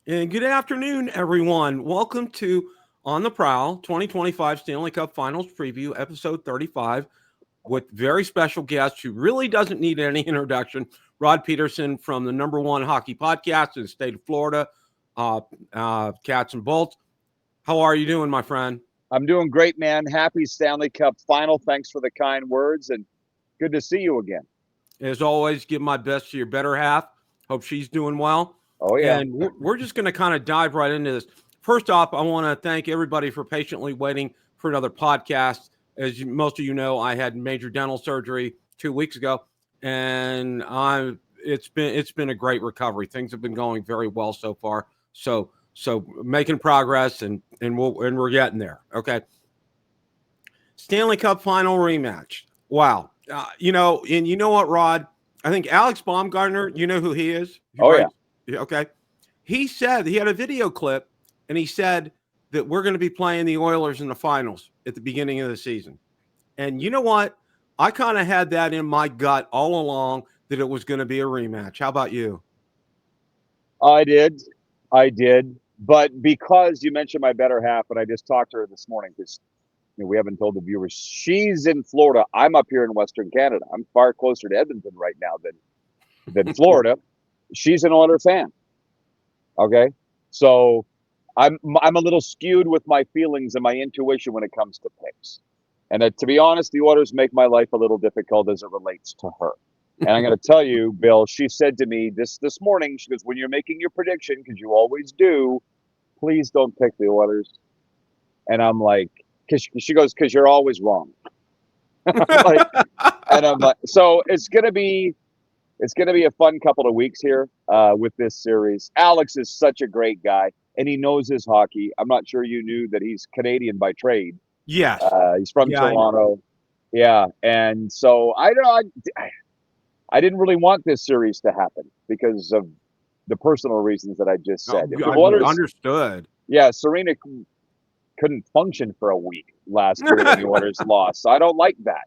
And good afternoon, everyone. Welcome to On the Prowl 2025 Stanley Cup Finals Preview, episode 35, with very special guest who really doesn't need any introduction, Rod Pedersen from the number one hockey podcast in the state of Florida, Cats and Bolts. How are you doing, my friend? I'm doing great, man. Happy Stanley Cup final. Thanks for the kind words, and good to see you again. As always, give my best to your better half. Hope she's doing well. Oh, yeah. And we're just going to kind of dive right into this. First off, I want to thank everybody for patiently waiting for another podcast. As most of you know, I had major dental surgery 2 weeks ago, and it's been a great recovery. Things have been going very well so far. So making progress, and we're getting there. Okay. Stanley Cup final rematch. Wow. And you know what, Rod? I think Alex Baumgartner, you know who he is? Oh, right? Yeah. Okay. He said he had a video clip, and he said that we're going to be playing the Oilers in the finals at the beginning of the season. And you know what? I kind of had that in my gut all along that it was going to be a rematch. How about you? I did. But because you mentioned my better half, and I just talked to her this morning because we haven't told the viewers, she's in Florida. I'm up here in Western Canada. I'm far closer to Edmonton right now than Florida. She's an Oilers fan. Okay. So I'm a little skewed with my feelings and my intuition when it comes to picks. And to be honest, the Oilers make my life a little difficult as it relates to her. And I'm going to tell you, Bill, she said to me this morning, she goes, when you're making your prediction, because you always do, please don't pick the Oilers. And I'm like, she goes, because you're always wrong. I'm like, so it's going to be a fun couple of weeks here with this series. Alex is such a great guy, and he knows his hockey. I'm not sure you knew that he's Canadian by trade. Yes. He's from Toronto. Yeah, and so I didn't really want this series to happen because of the personal reasons that I just said. Understood. Yeah, Serena couldn't function for a week last year when the Oilers lost. So I don't like that,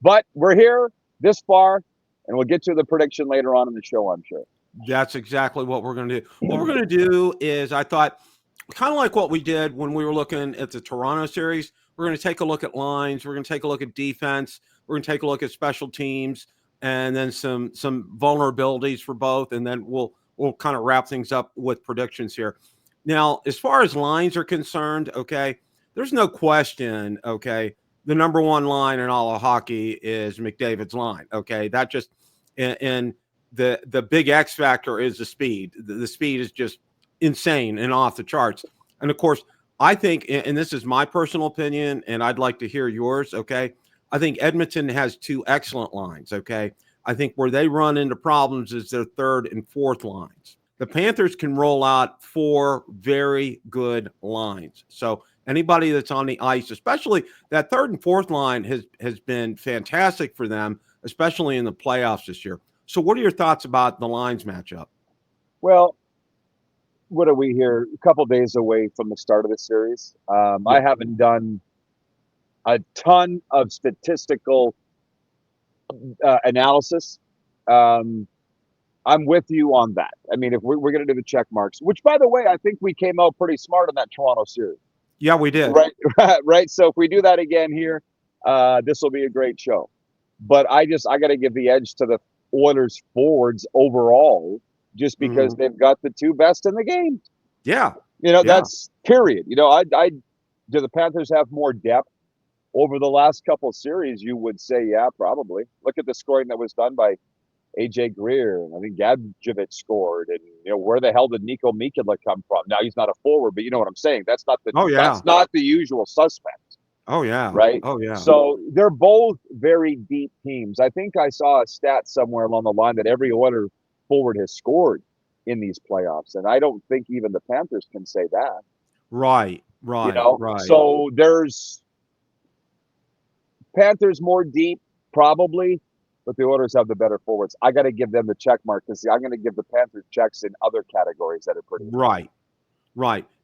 But we're here this far, and we'll get to the prediction later on in the show, I'm sure. That's exactly what we're going to do. What we're going to do is, I thought, kind of like what we did when we were looking at the Toronto series, we're going to take a look at lines. We're going to take a look at defense. We're going to take a look at special teams, and then some vulnerabilities for both. And then we'll kind of wrap things up with predictions here. Now, as far as lines are concerned, okay, there's no question, okay, the number one line in all of hockey is McDavid's line, okay? That just and the big X factor is the speed. The speed is just insane and off the charts. And of course, I think, and this is my personal opinion, and I'd like to hear yours, okay? I think Edmonton has two excellent lines, okay? I think where they run into problems is their third and fourth lines. The Panthers can roll out four very good lines. So anybody that's on the ice, especially that third and fourth line has been fantastic for them, especially in the playoffs this year. So what are your thoughts about the lines matchup? Well, what are we here? A couple days away from the start of the series. I haven't done a ton of statistical analysis. I'm with you on that. I mean, if we're going to do the check marks, which, by the way, I think we came out pretty smart in that Toronto series. Yeah, we did. Right. So if we do that again here, this will be a great show. But I got to give the edge to the Oilers forwards overall, just because they've got the two best in the game. Yeah. That's period. Do the Panthers have more depth over the last couple of series? You would say, yeah, probably. Look at the scoring that was done by AJ Greer. I think Gadjevich scored, and where the hell did Nico Mikula come from? Now he's not a forward, but you know what I'm saying. That's not that's not the usual suspect. Oh yeah. Right. Oh yeah. So they're both very deep teams. I think I saw a stat somewhere along the line that every Oiler forward has scored in these playoffs, and I don't think even the Panthers can say that. Right. So there's Panthers more deep, probably. But the Oilers have the better forwards. I got to give them the check mark because I'm going to give the Panthers checks in other categories that are pretty right.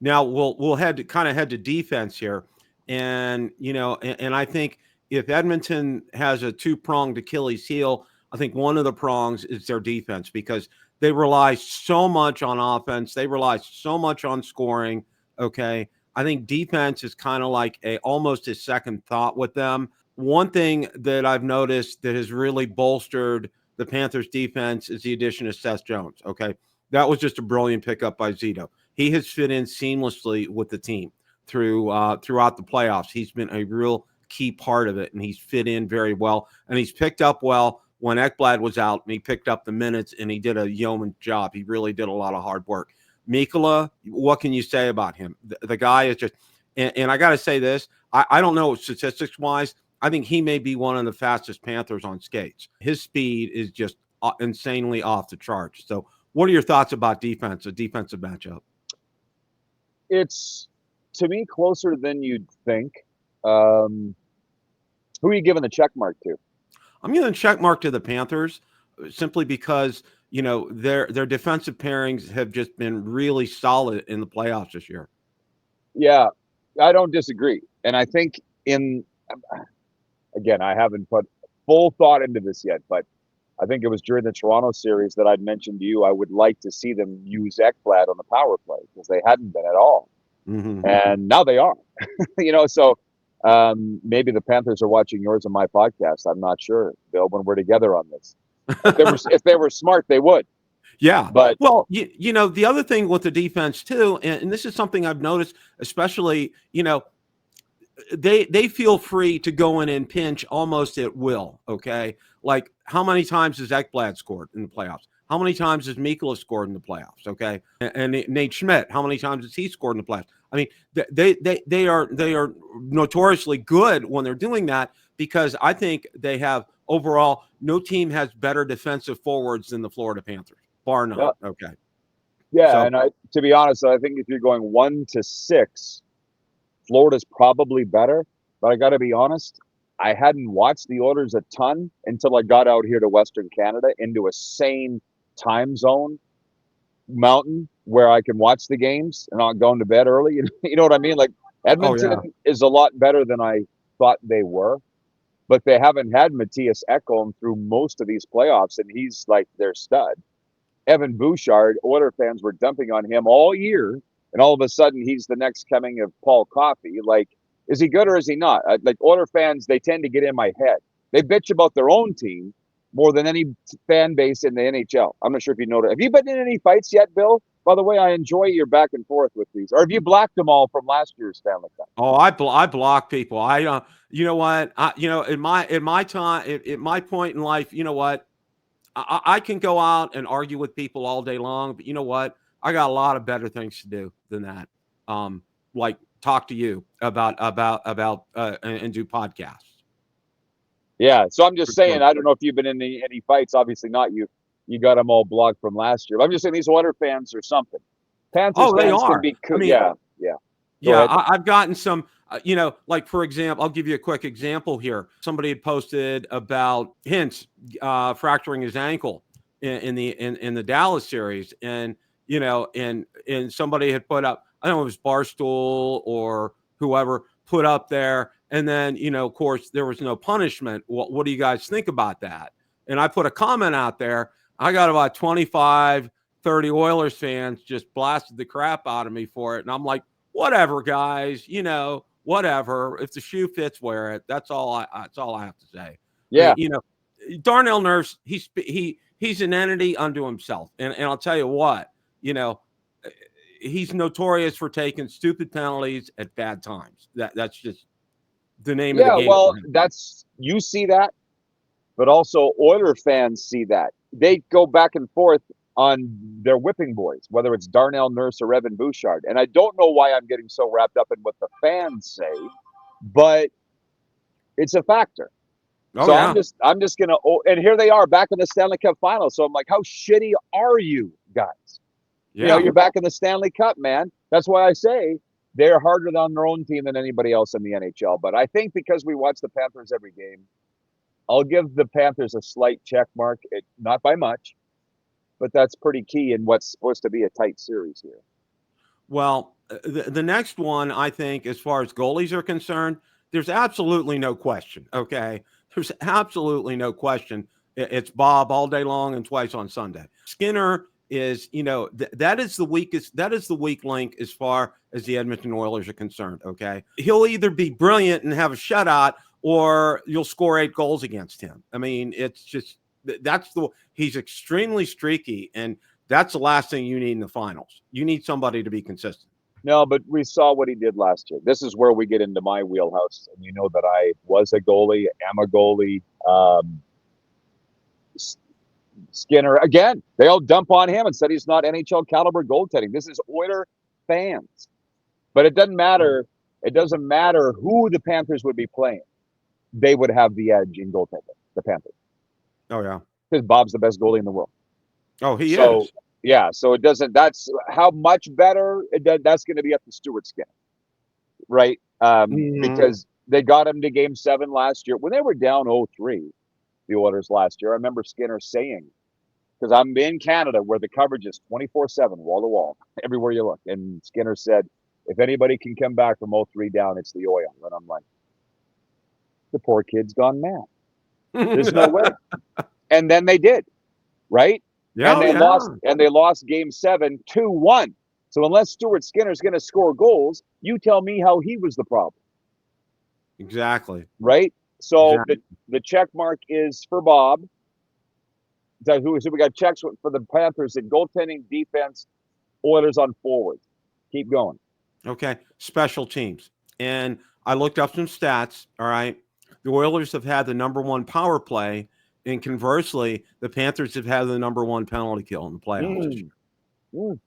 Now we'll head to defense here, and and I think if Edmonton has a two-pronged Achilles heel, I think one of the prongs is their defense because they rely so much on offense. They rely so much on scoring. Okay. I think defense is kind of like almost a second thought with them. One thing that I've noticed that has really bolstered the Panthers defense is the addition of Seth Jones. Okay. That was just a brilliant pickup by Zito. He has fit in seamlessly with the team throughout the playoffs. He's been a real key part of it, and he's fit in very well. And he's picked up well when Ekblad was out, and he picked up the minutes, and he did a yeoman job. He really did a lot of hard work. Mikkola, what can you say about him? The guy is just and I got to say this, I don't know statistics-wise, I think he may be one of the fastest Panthers on skates. His speed is just insanely off the charts. So what are your thoughts about defense, a defensive matchup? It's, to me, closer than you'd think. Who are you giving the check mark to? I'm giving a check mark to the Panthers simply because, you know, their defensive pairings have just been really solid in the playoffs this year. Yeah, I don't disagree. And I think again, I haven't put full thought into this yet, but I think it was during the Toronto series that I'd mentioned to you, I would like to see them use Ekblad on the power play because they hadn't been at all. Mm-hmm. And now they are. You know, so maybe the Panthers are watching yours and my podcast. I'm not sure, Bill, when we're together on this. If they were smart, they would. Yeah. But well, you know, the other thing with the defense too, and this is something I've noticed, especially, you know, they feel free to go in and pinch almost at will. Okay. Like how many times has Ekblad scored in the playoffs? How many times has Mikkola scored in the playoffs? Okay. And Nate Schmidt, how many times has he scored in the playoffs? I mean, they are notoriously good when they're doing that because I think they have overall no team has better defensive forwards than the Florida Panthers, bar none. Yeah. Okay. Yeah, So, and to be honest, I think if you're going 1 to 6, Florida's probably better. But I got to be honest, I hadn't watched the Oilers a ton until I got out here to Western Canada into a sane time zone mountain where I can watch the games and not going to bed early. You know what I mean? Like Edmonton is a lot better than I thought they were, but they haven't had Matthias Ekholm through most of these playoffs, and he's like their stud. Evan Bouchard, Oiler fans were dumping on him all year, and all of a sudden he's the next coming of Paul Coffey. Like, is he good or is he not? Like Oiler fans, they tend to get in my head. They bitch about their own team more than any fan base in the NHL. I'm not sure if you know that. Have you been in any fights yet, Bill? By the way, I enjoy your back and forth with these. Or have you blocked them all from last year's Stanley Cup? Oh, I block people. You know what? In my time, at my point in life, you know what? I can go out and argue with people all day long, but you know what? I got a lot of better things to do than that. Like talk to you about and do podcasts. Yeah, so I'm just saying, I don't know if you've been in any fights. Obviously not. You got them all blocked from last year. But I'm just saying these Oilers fans are something. Panthers fans can be cool. I mean, yeah. I've gotten some. You know, like for example, I'll give you a quick example here. Somebody had posted about Hintz fracturing his ankle in the Dallas series, and you know, and somebody had put up, I don't know if it was Barstool or whoever put up there, and then you know, of course, there was no punishment. What do you guys think about that? And I put a comment out there. I got about 25, 30 Oilers fans just blasted the crap out of me for it, and I'm like, whatever, guys, you know. Whatever. If the shoe fits, wear it. That's all I have to say. Yeah. You know, Darnell Nurse, he's an entity unto himself. And I'll tell you what, you know, he's notorious for taking stupid penalties at bad times. That's just the name of the game. Yeah, well, you see that, but also Oiler fans see that. They go back and forth on their whipping boys, whether it's Darnell Nurse or Evan Bouchard. And I don't know why I'm getting so wrapped up in what the fans say, but it's a factor. So yeah. I'm just going to, and here they are back in the Stanley Cup final. So I'm like, how shitty are you guys? Yeah. You know, you're back in the Stanley Cup, man. That's why I say they're harder on their own team than anybody else in the NHL. But I think because we watch the Panthers every game, I'll give the Panthers a slight check mark, not by much. But that's pretty key in what's supposed to be a tight series here. Well, the next one, I think, as far as goalies are concerned, there's absolutely no question, okay? There's absolutely no question. It's Bob all day long and twice on Sunday. Skinner is, that is the weakest. That is the weak link as far as the Edmonton Oilers are concerned. Okay, he'll either be brilliant and have a shutout, or you'll score 8 goals against him. I mean, it's just he's extremely streaky, and that's the last thing you need in the finals. You need somebody to be consistent. No, but we saw what he did last year. This is where we get into my wheelhouse, and you know that I was a goalie, am a goalie. Skinner, again, they all dump on him and said he's not NHL caliber goaltending. This is Oiler fans. But it doesn't matter. It doesn't matter who the Panthers would be playing. They would have the edge in goaltending, the Panthers. Oh, yeah. Because Bob's the best goalie in the world. Oh, he is. Yeah, so it doesn't, that's how much better, that's going to be up to Stuart Skinner, right? Because they got him to Game 7 last year. When they were down 0-3, the Oilers last year, I remember Skinner saying, because I'm in Canada where the coverage is 24/7, wall to wall, everywhere you look. And Skinner said, if anybody can come back from 0-3 down, it's the Oilers. And I'm like, the poor kid's gone mad. There's no way. And then they did, right? Yeah, and they lost Game 7 2-1. So unless Stuart Skinner's going to score goals, you tell me how he was the problem. Exactly. Right? So the check mark is for Bob. So we got checks for the Panthers in goaltending, defense, Oilers on forwards. Keep going. Okay. Special teams. And I looked up some stats. All right. The Oilers have had the #1 power play. And conversely, the Panthers have had the #1 penalty kill in the playoffs this year.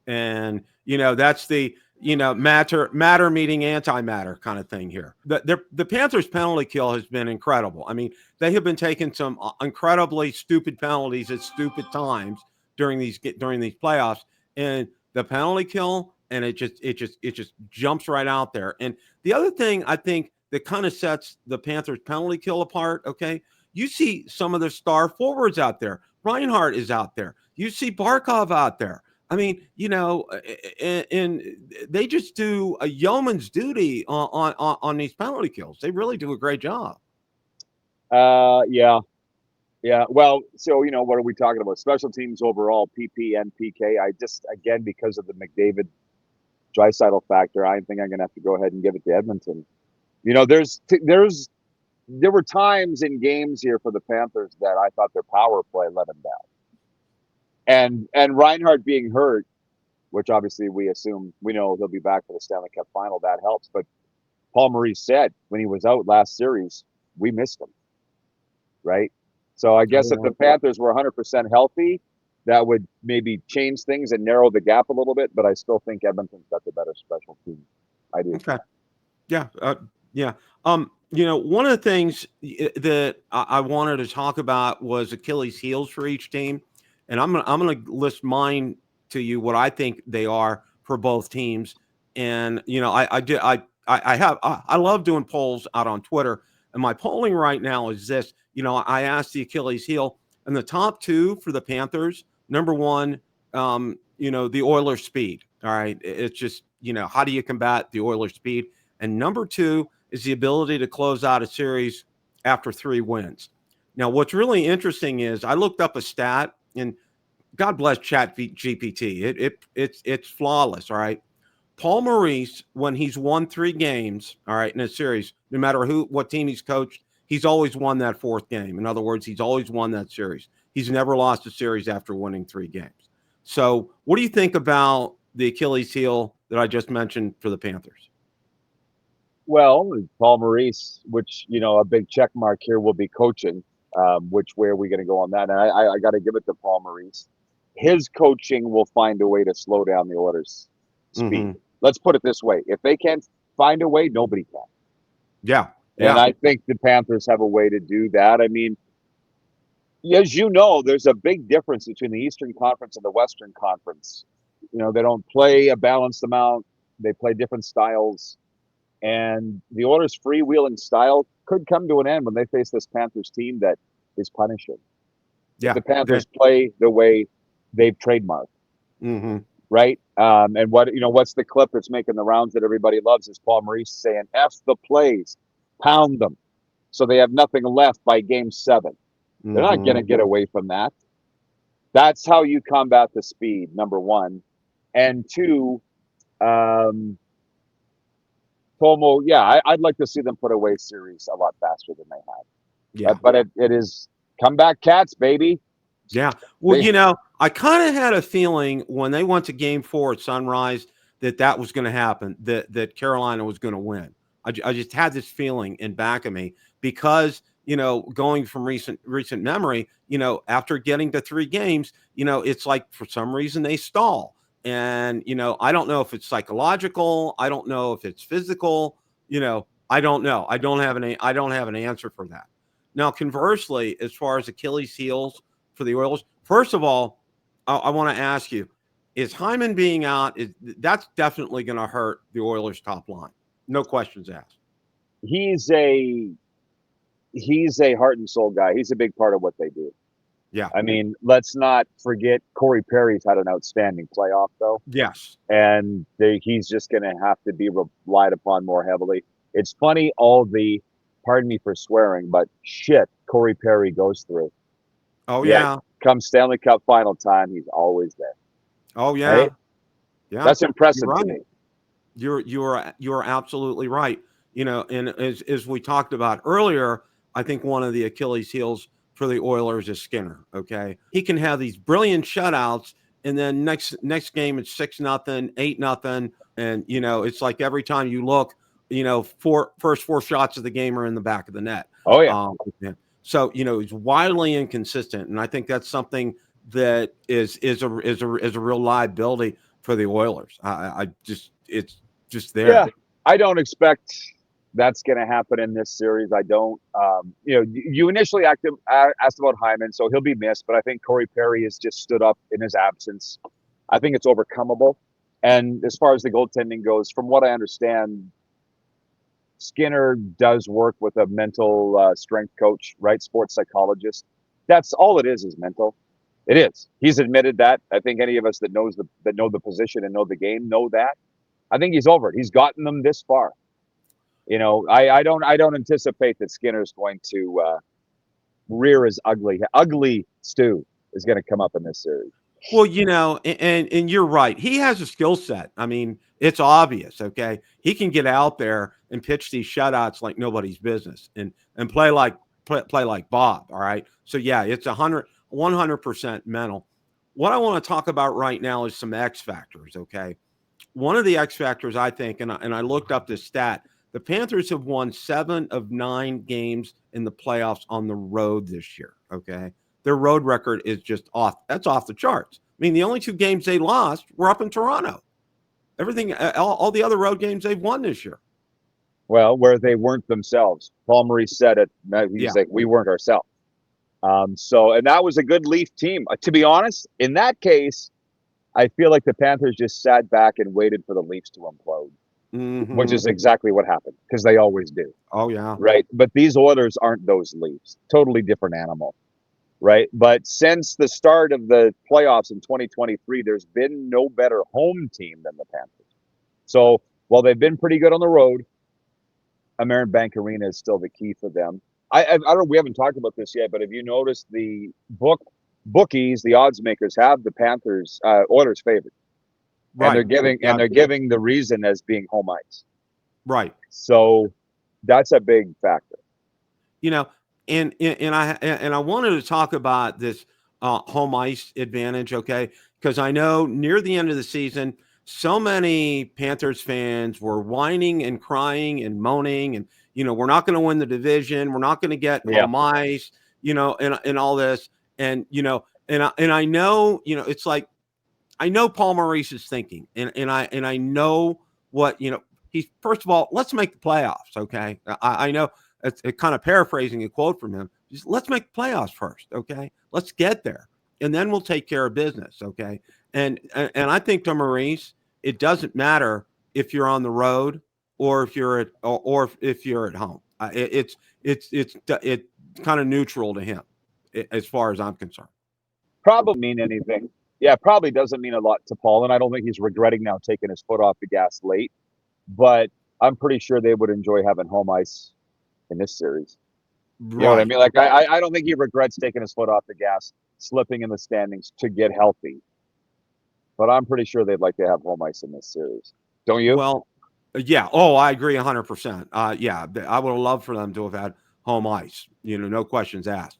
And, that's the, matter meeting antimatter kind of thing here. The Panthers penalty kill has been incredible. I mean, they have been taking some incredibly stupid penalties at stupid times during these playoffs, and the penalty kill, and it just jumps right out there. And the other thing I think that kind of sets the Panthers penalty kill apart, okay, you see some of the star forwards out there. Reinhart is out there. You see Barkov out there. I mean, and they just do a yeoman's duty on these penalty kills. They really do a great job. Yeah. Well, so, what are we talking about? Special teams overall, PP and PK. I just, again, because of the McDavid Draisaitl factor, I think I'm going to have to go ahead and give it to Edmonton. There were times in games here for the Panthers that I thought their power play let them down. And Reinhart being hurt, which obviously we know he'll be back for the Stanley Cup final, that helps. But Paul Maurice said when he was out last series, we missed him, right? So I guess if the Panthers were 100% healthy, that would maybe change things and narrow the gap a little bit. But I still think Edmonton's got the better special team. I do. Okay. Yeah. Yeah. One of the things that I wanted to talk about was Achilles heels for each team. And I'm going to list mine to you, what I think they are for both teams. And, I love doing polls out on Twitter. And my polling right now is this, I asked the Achilles heel, and the top 2 for the Panthers, #1, the Oilers speed. All right. It's just, how do you combat the Oilers speed? And #2 is the ability to close out a series after 3 wins. Now, what's really interesting is I looked up a stat, and God bless ChatGPT. It's flawless. All right. Paul Maurice, when he's won 3 games, all right, in a series, no matter what team he's coached, he's always won that 4th game. In other words, he's always won that series. He's never lost a series after winning 3 games. So what do you think about the Achilles heel that I just mentioned for the Panthers? Well, Paul Maurice, which, a big check mark here will be coaching, which way are we going to go on that? And I got to give it to Paul Maurice. His coaching will find a way to slow down the Oilers' speed. Mm-hmm. Let's put it this way. If they can't find a way, nobody can. Yeah. And I think the Panthers have a way to do that. I mean, as you know, there's a big difference between the Eastern Conference and the Western Conference. They don't play a balanced amount. They play different styles. And the Oilers' freewheeling style could come to an end when they face this Panthers team that is punishing. Yeah, if the Panthers play the way they've trademarked. Mm-hmm. Right? And what's the clip that's making the rounds that everybody loves is Paul Maurice saying, F the plays, pound them. So they have nothing left by Game 7. They're not going to get away from that. That's how you combat the speed, number one. And two, Tomo, I'd like to see them put away series a lot faster than they have. Yeah. But it is comeback Cats, baby. Yeah. Well, I kind of had a feeling when they went to Game 4 at Sunrise that was going to happen, that Carolina was going to win. I just had this feeling in back of me because, going from recent memory, after getting to 3 games, it's like for some reason they stall. And, I don't know if it's psychological. I don't know if it's physical. I don't know. I don't have an answer for that. Now, conversely, as far as Achilles heels for the Oilers, first of all, I want to ask you, is Hyman being out, that's definitely going to hurt the Oilers' top line. No questions asked. He's a heart and soul guy. He's a big part of what they do. Yeah. I mean, let's not forget Corey Perry's had an outstanding playoff, though. Yes. And he's just going to have to be relied upon more heavily. It's funny, pardon me for swearing, but shit Corey Perry goes through. Oh, yeah. Come Stanley Cup final time, he's always there. Oh, yeah. Right? Yeah. That's impressive right. to me. You're absolutely right. And as we talked about earlier, I think one of the Achilles heels for the Oilers is Skinner. Okay. He can have these brilliant shutouts, and then next game it's 6-0, 8-0. And, it's like every time you look, first 4 shots of the game are in the back of the net. Oh, yeah. So, he's wildly inconsistent. And I think that's something that is a real liability for the Oilers. It's just there. Yeah. I don't expect that's going to happen in this series. I don't. You initially asked about Hyman, so he'll be missed. But I think Corey Perry has just stood up in his absence. I think it's overcomeable. And as far as the goaltending goes, from what I understand, Skinner does work with a mental strength coach, right? Sports psychologist. That's all it is mental. It is. He's admitted that. I think any of us that know the position and know the game know that. I think he's over it. He's gotten them this far. I don't anticipate that Skinner's going to rear his ugly stew is going to come up in this series. Well, and you're right. He has a skill set. I mean, it's obvious. Okay, he can get out there and pitch these shutouts like nobody's business, and play like Bob. All right. So yeah, it's 100% mental. What I want to talk about right now is some X factors. Okay, one of the X factors I think, and I looked up this stat. The Panthers have won 7 of 9 games in the playoffs on the road this year. Okay. Their road record is just off. That's off the charts. I mean, the only 2 games they lost were up in Toronto. Everything, all the other road games they've won this year. Well, where they weren't themselves. Paul Maurice said it. He's like, we weren't ourselves. And that was a good Leaf team. To be honest, in that case, I feel like the Panthers just sat back and waited for the Leafs to implode, which is exactly what happened, because they always do. Oh, yeah. Right. But these Oilers aren't those Leafs. Totally different animal. Right. But since the start of the playoffs in 2023, there's been no better home team than the Panthers. So while they've been pretty good on the road, American Bank Arena is still the key for them. I don't know, we haven't talked about this yet, but have you noticed the bookies, the odds makers have the Panthers Oilers favored. Right. And they're giving the reason as being home ice. Right. So that's a big factor. And I wanted to talk about this home ice advantage, okay? Because I know near the end of the season, so many Panthers fans were whining and crying and moaning, and we're not going to win the division, we're not going to get home ice, and all this, and I know, it's like, I know Paul Maurice is thinking, and I know what he's, first of all, let's make the playoffs, okay? I know. It's kind of paraphrasing a quote from him. Just let's make the playoffs first, okay? Let's get there, and then we'll take care of business, okay? And I think to Maurice, it doesn't matter if you're on the road or if you're at home. It's kind of neutral to him, as far as I'm concerned. Probably mean anything. Yeah, probably doesn't mean a lot to Paul, and I don't think he's regretting now taking his foot off the gas late. But I'm pretty sure they would enjoy having home ice in this series. You know what I Right. mean? Like, I don't think he regrets taking his foot off the gas, slipping in the standings to get healthy. But I'm pretty sure they'd like to have home ice in this series. Don't you? Well, yeah. Oh, I agree 100%. Yeah, I would have loved for them to have had home ice. No questions asked.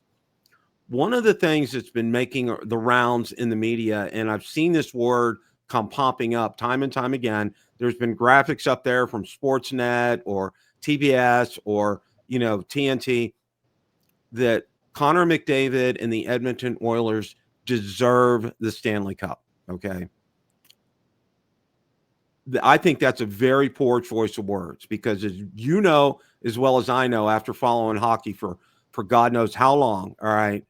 One of the things that's been making the rounds in the media, and I've seen this word come popping up time and time again. There's been graphics up there from Sportsnet or TBS or TNT that Connor McDavid and the Edmonton Oilers deserve the Stanley Cup. Okay. I think that's a very poor choice of words because, as you know, as well as I know, after following hockey for God knows how long, all right,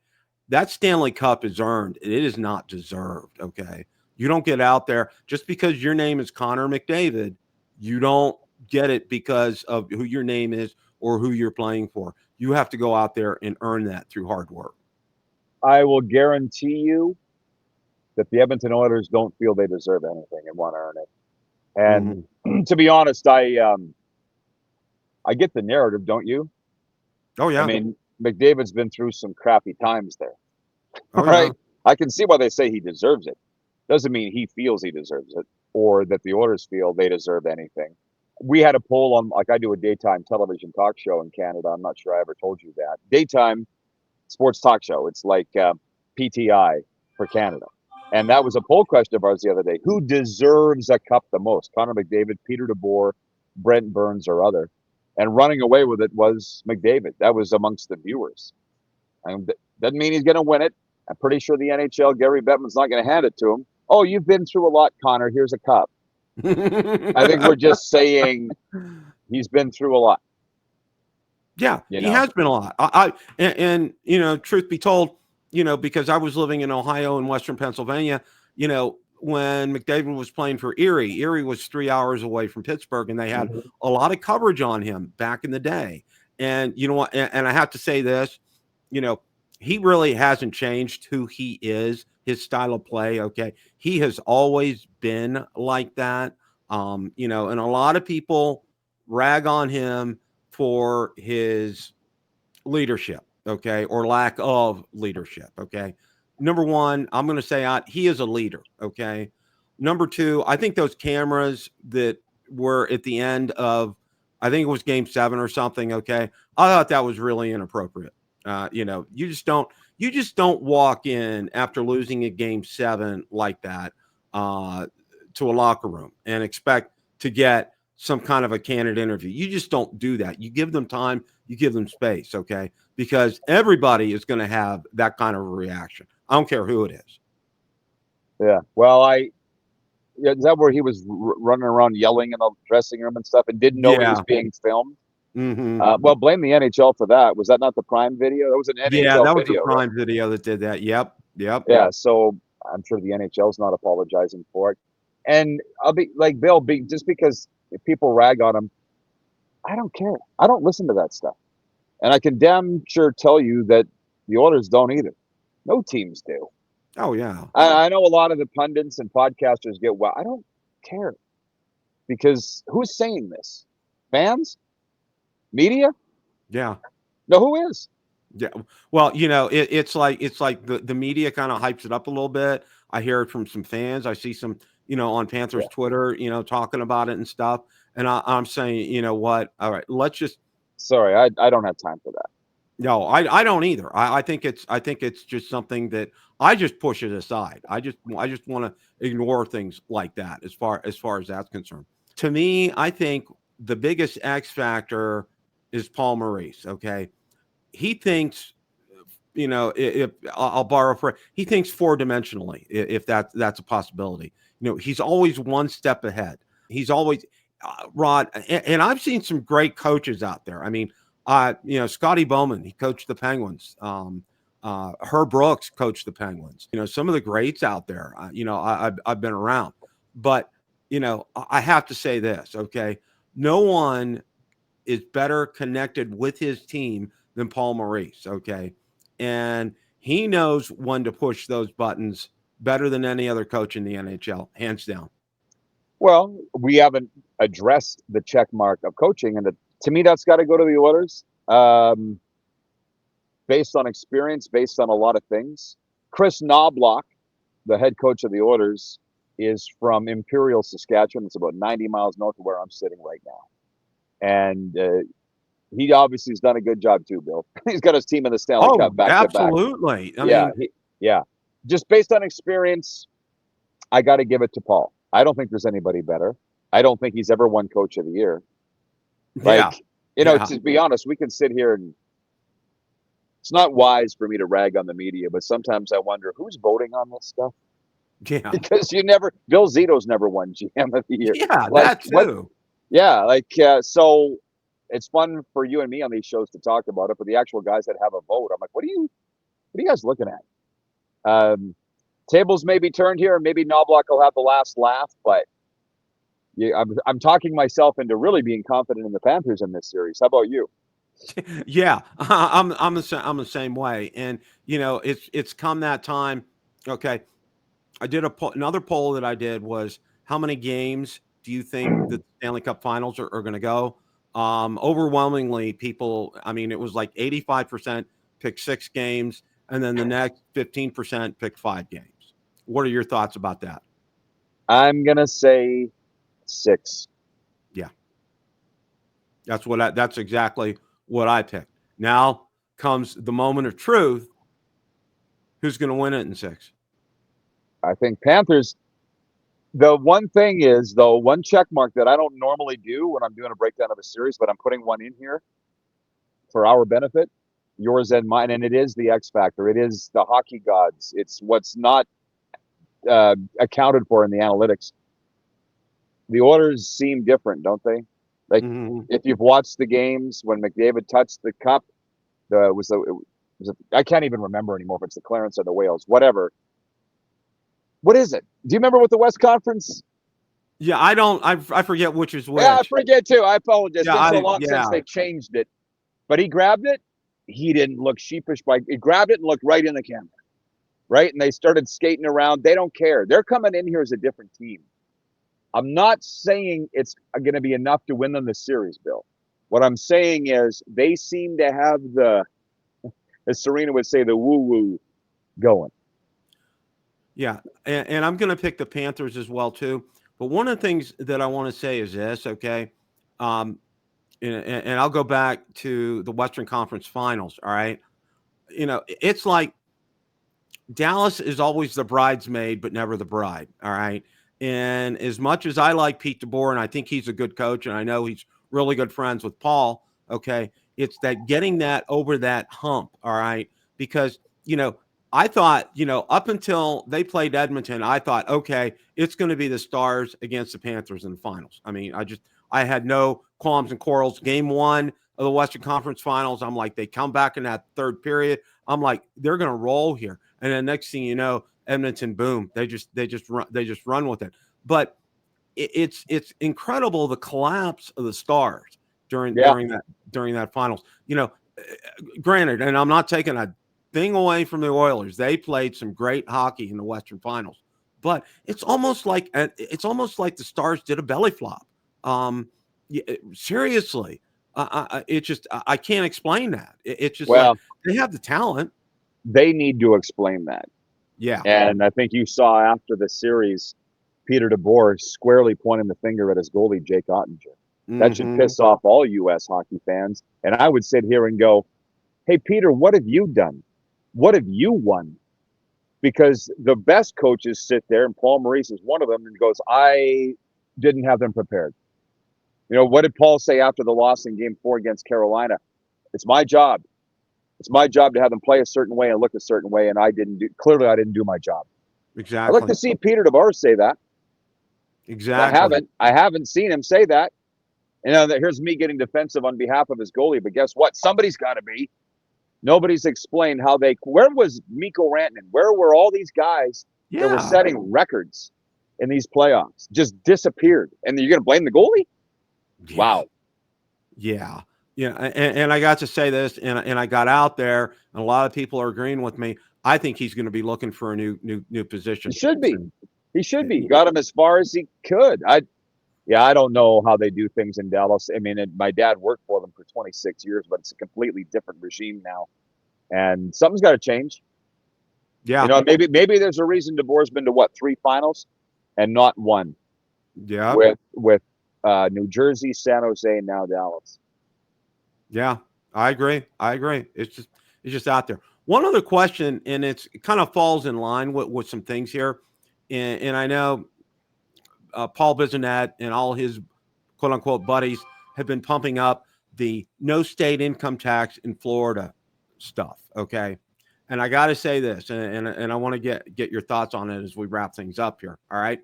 that Stanley Cup is earned. It is not deserved. Okay. You don't get out there just because your name is Connor McDavid. You don't get it because of who your name is or who you're playing for. You have to go out there and earn that through hard work. I will guarantee you that the Edmonton Oilers don't feel they deserve anything and want to earn it. And to be honest, I get the narrative, don't you? Oh, yeah. I mean, McDavid's been through some crappy times there, Oh, right? yeah. I can see why they say he deserves it. Doesn't mean he feels he deserves it or that the Oilers feel they deserve anything. We had a poll on, like, I do a daytime television talk show in Canada. I'm not sure I ever told you that. Daytime sports talk show. It's like PTI for Canada. And that was a poll question of ours the other day. Who deserves a cup the most? Connor McDavid, Peter DeBoer, Brent Burns, or other? And running away with it was McDavid. That was amongst the viewers. And doesn't mean he's going to win it. I'm pretty sure the NHL, Gary Bettman's not going to hand it to him. Oh, you've been through a lot, Connor. Here's a cup. I think we're just saying he's been through a lot. Yeah, he has been a lot. And truth be told, because I was living in Ohio and Western Pennsylvania, when McDavid was playing for Erie was 3 hours away from Pittsburgh, and they had a lot of coverage on him back in the day. And you know what? And I have to say this, he really hasn't changed who he is, his style of play. Okay, he has always been like that. And a lot of people rag on him for his leadership, okay, or lack of leadership, okay. Number one, I'm going to say he is a leader, okay. Number two, I think those cameras that were at the end of, I think it was game 7 or something, okay, I thought that was really inappropriate. You just don't walk in after losing a game 7 like that to a locker room and expect to get some kind of a candid interview. You just don't do that. You give them time, you give them space, okay? Because everybody is going to have that kind of a reaction. I don't care who it is. Yeah. Well, is that where he was running around yelling in the dressing room and stuff and didn't know he was being filmed? Mm-hmm. Well, blame the NHL for that. Was that not the Prime video? That was an NHL that was video, the Prime right? video that did that. Yep. Yeah. So I'm sure the NHL's not apologizing for it. And I'll be like Bill, just because people rag on him, I don't care. I don't listen to that stuff. And I can damn sure tell you that the Oilers don't either. No teams do. Oh, yeah. I know a lot of the pundits and podcasters get, well, I don't care. Because who's saying this? Fans? Media? Yeah. No, who is? Yeah. Well, it's like the media kind of hypes it up a little bit. I hear it from some fans. I see some, on Panthers Twitter, talking about it and stuff. And I'm saying, you know what? All right, let's just. Sorry, I don't have time for that. No, I don't either. I think it's just something that I just push it aside. I just want to ignore things like that as far as that's concerned. To me, I think the biggest X factor is Paul Maurice. Okay. He thinks, if I'll borrow for, he thinks 4-dimensionally, if that's a possibility. He's always one step ahead. He's always Rod, and I've seen some great coaches out there. I mean, Scotty Bowman, he coached the Penguins. Herb Brooks coached the Penguins. Some of the greats out there. I've been around, but I have to say this. Okay, no one is better connected with his team than Paul Maurice, okay? And he knows when to push those buttons better than any other coach in the NHL, hands down. Well, we haven't addressed the check mark of coaching, and to me, that's got to go to the Oilers. based on experience, based on a lot of things. Chris Knobloch, the head coach of the Oilers, is from Imperial, Saskatchewan. It's about 90 miles north of where I'm sitting right now. And he obviously has done a good job too, Bill. He's got his team in the Stanley Cup back to back. Absolutely. I Yeah, mean, just based on experience, I got to give it to Paul. I don't think there's anybody better. I don't think he's ever won Coach of the Year. Like, to be honest, we can sit here and it's not wise for me to rag on the media, but sometimes I wonder who's voting on this stuff. Yeah. Because Bill Zito's never won GM of the Year. Yeah, like, that too. So it's fun for you and me on these shows to talk about it, but the actual guys that have a vote, I'm like, what are you guys looking at? Tables may be turned here, and maybe Knobloch will have the last laugh, but I'm talking myself into really being confident in the Panthers in this series. How about you? Yeah, I'm the same way, and it's come that time. Okay, I did another poll that I did was how many games do you think the Stanley Cup Finals are going to go? Overwhelmingly, people. I mean, it was like 85% picked 6 games, and then the next 15% picked 5 games. What are your thoughts about that? I'm gonna say 6. Yeah, that's exactly what I picked. Now comes the moment of truth. Who's going to win it in 6? I think Panthers. The one thing is, though, one check mark that I don't normally do when I'm doing a breakdown of a series, but I'm putting one in here for our benefit, yours and mine, and it is the X factor. It is the hockey gods. It's what's not accounted for in the analytics. The Oilers seem different, don't they? Like, if you've watched the games when McDavid touched the cup, I can't even remember anymore if it's the Clarence or the Whales, whatever. What is it? Do you remember what the West Conference? Yeah, I don't. I forget which is which. Yeah, I forget too. I apologize. Yeah, it's been so long since they changed it. But he grabbed it. He didn't look sheepish. He grabbed it and looked right in the camera. Right? And they started skating around. They don't care. They're coming in here as a different team. I'm not saying it's going to be enough to win them the series, Bill. What I'm saying is they seem to have the, as Serena would say, the woo-woo going. Yeah, and I'm going to pick the Panthers as well, too. But one of the things that I want to say is this, okay? And I'll go back to the Western Conference Finals, all right? It's like Dallas is always the bridesmaid, but never the bride, all right? And as much as I like Pete DeBoer, and I think he's a good coach, and I know he's really good friends with Paul, okay, it's that getting that over that hump, all right? Because, I thought, up until they played Edmonton, I thought, okay, it's going to be the Stars against the Panthers in the finals. I mean, I had no qualms and quarrels. Game 1 of the Western Conference Finals, I'm like, they come back in that third period. I'm like, they're going to roll here. And then next thing you know, Edmonton, boom, they just run with it. But it's incredible the collapse of the Stars during that finals. Granted, and I'm not taking a thing away from the Oilers. They played some great hockey in the Western Finals, but it's almost like the Stars did a belly flop. Seriously, I can't explain that. It's just like they have the talent. They need to explain that. Yeah, and I think you saw after the series, Peter DeBoer squarely pointing the finger at his goalie, Jake Ottinger. That should piss off all U.S. hockey fans. And I would sit here and go, hey, Peter, what have you done? What have you won? Because the best coaches sit there, and Paul Maurice is one of them, and goes, I didn't have them prepared. What did Paul say after the loss in Game 4 against Carolina? It's my job. It's my job to have them play a certain way and look a certain way, and I didn't do my job. Exactly. I'd like to see Peter DeBoer say that. Exactly. I haven't seen him say that. Here's me getting defensive on behalf of his goalie, but guess what? Somebody's got to be. Nobody's explained how where was Mikko Rantanen? Where were all these guys that were setting records in these playoffs? Just disappeared. And you're going to blame the goalie? Yeah. Wow. Yeah. Yeah. And I got to say this, and I got out there, and a lot of people are agreeing with me. I think he's going to be looking for a new position. He should be. He should be. Got him as far as he could. I don't know how they do things in Dallas. I mean, my dad worked for them for 26 years, but it's a completely different regime now. and something's got to change. Yeah. You know, maybe there's a reason DeBoer's been to what, 3 finals and not 1 Yeah. with New Jersey, San Jose, and now Dallas. Yeah, I agree. It's just out there. One other question, and it kind of falls in line with some things here, and I know Paul Bissonnette and all his quote unquote buddies have been pumping up the no state income tax in Florida stuff. Okay. And I got to say this, and I want to get your thoughts on it as we wrap things up here. All right.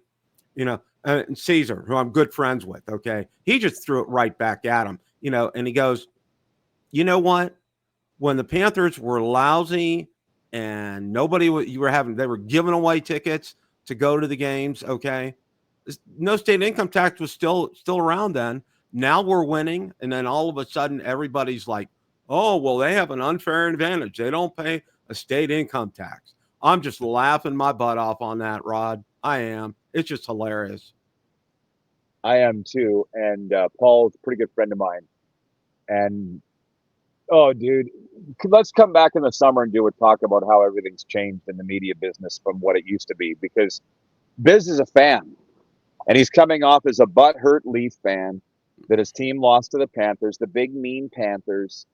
You know, and Caesar, who I'm good friends with. Okay. He just threw it right back at him, and he goes, you know what? When the Panthers were lousy and they were giving away tickets to go to the games. Okay. No state income tax was still around then. Now we're winning. And then all of a sudden everybody's like, oh, well, they have an unfair advantage. They don't pay a state income tax. I'm just laughing my butt off on that, Rod. I am. It's just hilarious. I am too. And Paul's a pretty good friend of mine. And oh, dude, let's come back in the summer and talk about how everything's changed in the media business from what it used to be. Because Biz is a fan, and he's coming off as a butthurt Leaf fan that his team lost to the Panthers, the big mean Panthers,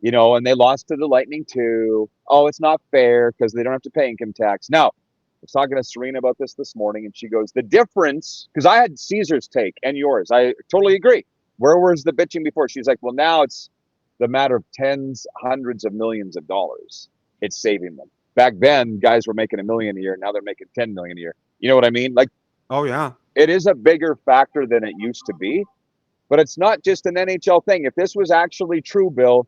and they lost to the Lightning too. Oh, it's not fair because they don't have to pay income tax. Now, I was talking to Serena about this morning, and she goes, the difference, because I had Caesar's take and yours. I totally agree. Where was the bitching before? She's like, well, now it's the matter of tens, hundreds of millions of dollars. It's saving them. Back then, guys were making $1 million a year. Now they're making $10 million a year. You know what I mean? Like, oh yeah, it is a bigger factor than it used to be. But it's not just an NHL thing. If this was actually true, Bill,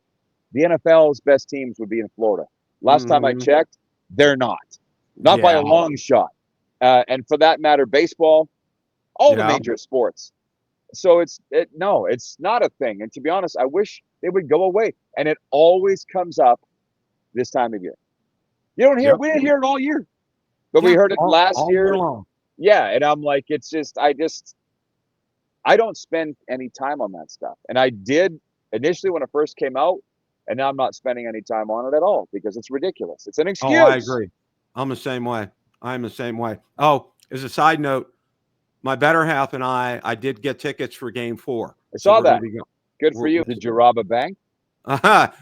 the NFL's best teams would be in Florida. Last time I checked, they're not by a long shot. And for that matter, baseball, all the major sports. So it's not a thing. And to be honest, I wish they would go away. And it always comes up this time of year. We didn't hear it all year, but we heard it last year. Yeah. And I'm like, I don't spend any time on that stuff. And I did initially when it first came out, and now I'm not spending any time on it at all because it's ridiculous. It's an excuse. Oh, I agree. I'm the same way. Oh, as a side note, my better half and I did get tickets for Game 4. I saw that. Good for you. Did you rob a bank?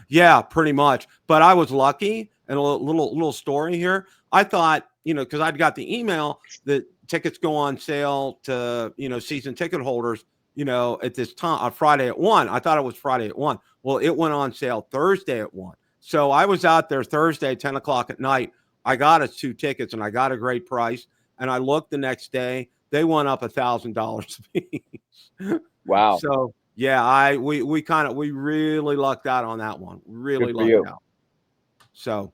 Yeah, pretty much. But I was lucky. And a little story here. I thought, because I'd got the email that tickets go on sale to, season ticket holders, at this time on Friday at 1. I thought it was Friday at 1. Well, it went on sale Thursday at 1. So I was out there Thursday, 10 o'clock at night. I got us 2 tickets and I got a great price. And I looked the next day, they went up $1,000 a piece. Wow. So yeah, we really lucked out on that one. Really lucked out. So,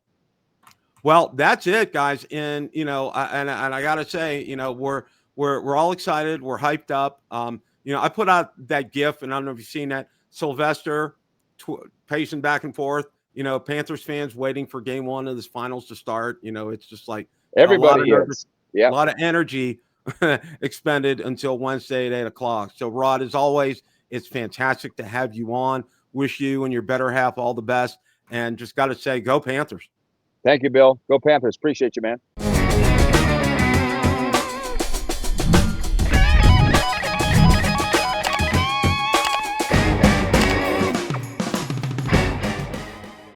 well, that's it, guys. And I gotta say, we're all excited. We're hyped up. I put out that GIF, and I don't know if you've seen that. Sylvester pacing back and forth. Panthers fans waiting for Game 1 of this finals to start. It's just like everybody is. Yeah, a lot of energy expended until Wednesday at 8 o'clock. So, Rod, as always, it's fantastic to have you on. Wish you and your better half all the best. And just got to say, go Panthers. Thank you, Bill. Go Panthers. Appreciate you, man.